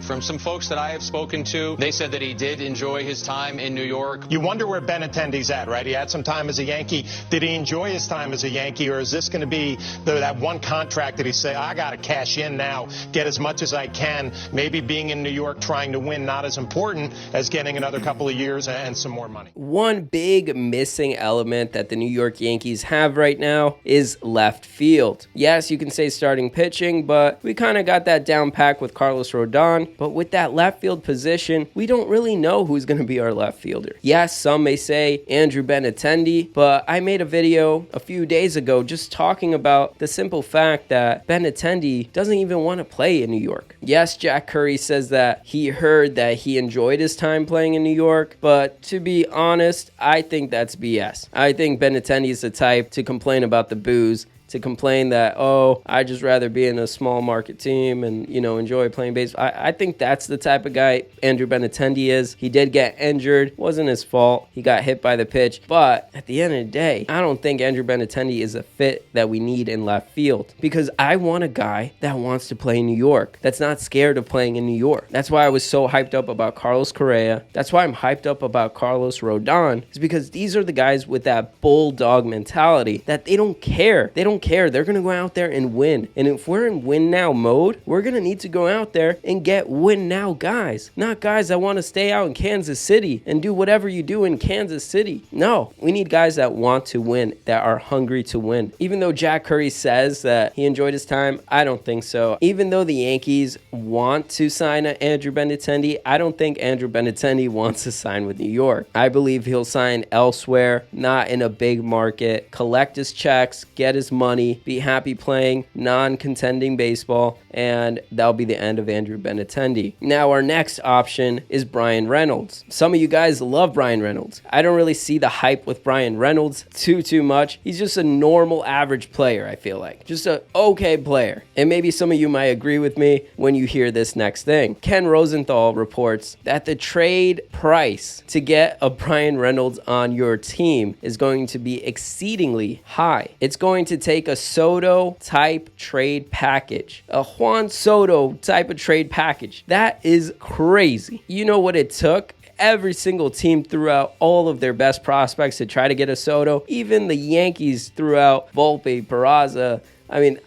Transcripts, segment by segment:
From some folks that I have spoken to, they said that he did enjoy his time in New York. You wonder where Benintendi's at, right? He had some time as a Yankee. Did he enjoy his time as a Yankee, or is this going to be that one contract that he say, I got to cash in now, get as much as I can, maybe being in New York trying to win not as important as getting another couple of years and some more money? One big missing element that the New York Yankees have right now is left field. Yes, you can say starting pitching, but we kind of got that down pack with Carlos Rodon. But with that left field position, we don't really know who's going to be our left fielder. Yes, some may say Andrew Benintendi, but I made a video a few days ago just talking about the simple fact that Benintendi doesn't even want to play in New York. Yes, Jack Curry says that he heard that he enjoyed his time playing in New York, but to be honest, I think that's BS. I think Benintendi is the type to complain about the booze, to complain that, oh, I just rather be in a small market team and, enjoy playing baseball. I think that's the type of guy Andrew Benintendi is. He did get injured. Wasn't his fault. He got hit by the pitch. But at the end of the day, I don't think Andrew Benintendi is a fit that we need in left field, because I want a guy that wants to play in New York, that's not scared of playing in New York. That's why I was so hyped up about Carlos Correa. That's why I'm hyped up about Carlos Rodon, is because these are the guys with that bulldog mentality that they don't care. They don't care. They're going to go out there and win. And if we're in win now mode, we're going to need to go out there and get win now guys, not guys that want to stay out in Kansas City and do whatever you do in Kansas City. No, we need guys that want to win, that are hungry to win. Even though Jack Curry says that he enjoyed his time, I don't think so. Even though the Yankees want to sign Andrew Benintendi, I don't think Andrew Benintendi wants to sign with New York. I believe he'll sign elsewhere, not in a big market, collect his checks, get his money, be happy playing non-contending baseball, and that'll be the end of Andrew Benintendi. Now, our next option is Bryan Reynolds. Some of you guys love Bryan Reynolds. I don't really see the hype with Bryan Reynolds too much. He's just a normal average player, I feel like. Just a okay player. And maybe some of you might agree with me when you hear this next thing. Ken Rosenthal reports that the trade price to get a Bryan Reynolds on your team is going to be exceedingly high. It's going to take a Soto type trade package, a Juan Soto type of trade package. That is crazy. You know what it took? Every single team threw out all of their best prospects to try to get a Soto. Even the Yankees threw out Volpe, Peraza. I mean,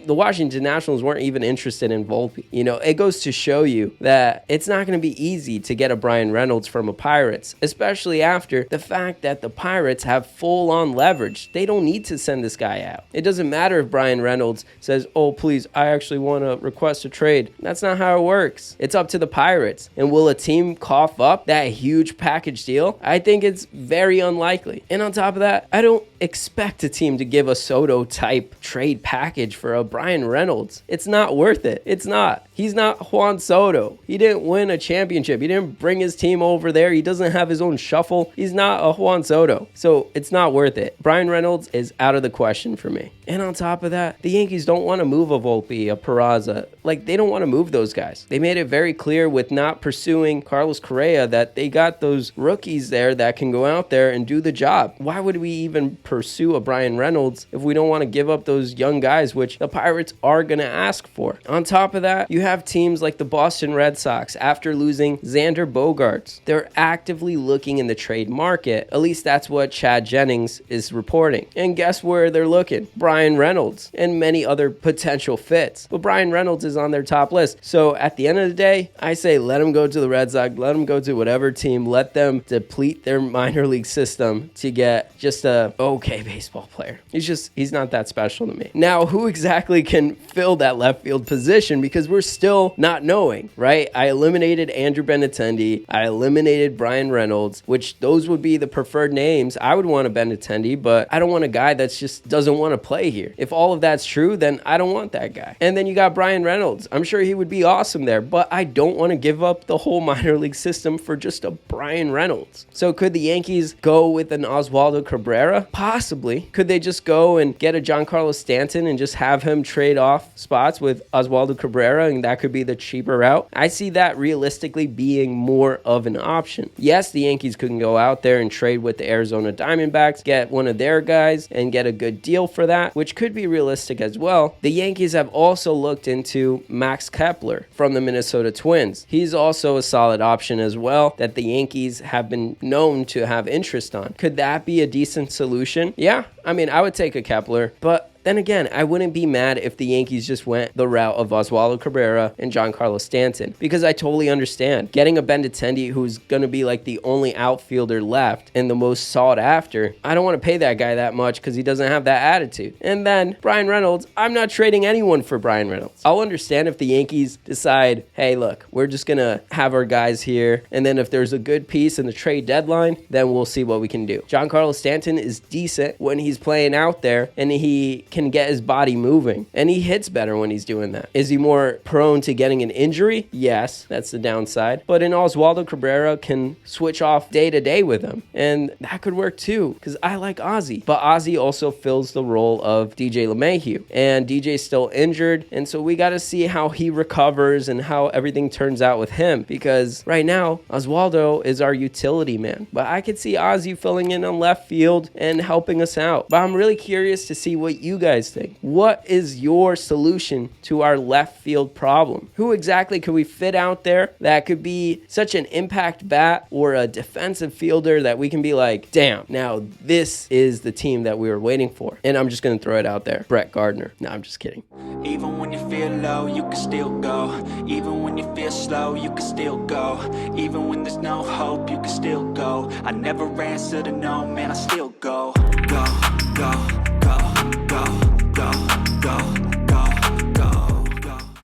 the Washington Nationals weren't even interested in Volpe. It goes to show you that it's not going to be easy to get a Bryan Reynolds from a Pirates, especially after the fact that the Pirates have full-on leverage. They don't need to send this guy out. It doesn't matter if Bryan Reynolds says, oh, please, I actually want to request a trade. That's not how it works. It's up to the Pirates. And will a team cough up that huge package deal? I think it's very unlikely. And on top of that, I don't expect a team to give a Soto-type trade package for a Bryan Reynolds. It's not worth it. It's not. He's not Juan Soto. He didn't win a championship. He didn't bring his team over there. He doesn't have his own shuffle. He's not a Juan Soto. So it's not worth it. Bryan Reynolds is out of the question for me. And on top of that, the Yankees don't want to move a Volpe, a Peraza. They don't want to move those guys. They made it very clear with not pursuing Carlos Correa that they got those rookies there that can go out there and do the job. Why would we even pursue a Bryan Reynolds if we don't want to give up those young guys, which the Pirates are going to ask for? On top of that, you have teams like the Boston Red Sox. After losing Xander Bogaerts, they're actively looking in the trade market. At least that's what Chad Jennings is reporting. And guess where they're looking? Bryan Reynolds and many other potential fits. But Bryan Reynolds is on their top list. So at the end of the day, I say let him go to the Red Sox, let him go to whatever team, let them deplete their minor league system to get just a okay baseball player. He's not that special to me. Now, who exactly can fill that left field position? Because we're still not knowing, right? I eliminated Andrew Benintendi. I eliminated Bryan Reynolds, which those would be the preferred names. I would want a Benintendi, but I don't want a guy that's just doesn't want to play here. If all of that's true, then I don't want that guy. And then you got Bryan Reynolds. I'm sure he would be awesome there, but I don't want to give up the whole minor league system for just a Bryan Reynolds. So could the Yankees go with an Oswaldo Cabrera? Possibly. Could they just go and get a Giancarlo Stanton and just have him trade off spots with Oswaldo Cabrera, and that could be the cheaper route? I see that realistically being more of an option. Yes, the Yankees could go out there and trade with the Arizona Diamondbacks, get one of their guys and get a good deal for that. which could be realistic as well, the Yankees have also looked into Max Kepler from the Minnesota Twins. He's also a solid option as well that the Yankees have been known to have interest on. Could that be a decent solution? Yeah, I mean, I would take a Kepler, but then again, I wouldn't be mad if the Yankees just went the route of Oswaldo Cabrera and Giancarlo Stanton, because I totally understand. Getting a BENINTENDI who's going to be like the only outfielder left and the most sought after, I don't want to pay that guy that much because he doesn't have that attitude. And then Brian Reynolds, I'm not trading anyone for Brian Reynolds. I'll understand if the Yankees decide, hey, look, we're just going to have our guys here, and then if there's a good piece in the trade deadline, then we'll see what we can do. Giancarlo Stanton is decent when he's playing out there and he can get his body moving, and he hits better when he's doing that. Is he more prone to getting an injury? Yes, that's the downside. But in Oswaldo Cabrera can switch off day to day with him, and that could work too, because I like Ozzy. But Ozzy also fills the role of DJ LeMahieu, and DJ's still injured, and so we got to see how he recovers and how everything turns out with him, because right now Oswaldo is our utility man, but I could see Ozzy filling in on left field and helping us out. But I'm really curious to see what you guys think. What is your solution to our left field problem? Who exactly could we fit out there that could be such an impact bat or a defensive fielder that we can be like, damn, now this is the team that we were waiting for? And I'm just going to throw it out there. Brett Gardner. No, I'm just kidding. Even when you feel low, you can still go. Even when you feel slow, you can still go. Even when there's no hope, you can still go. I never answer to no, man, I still go. Go, go.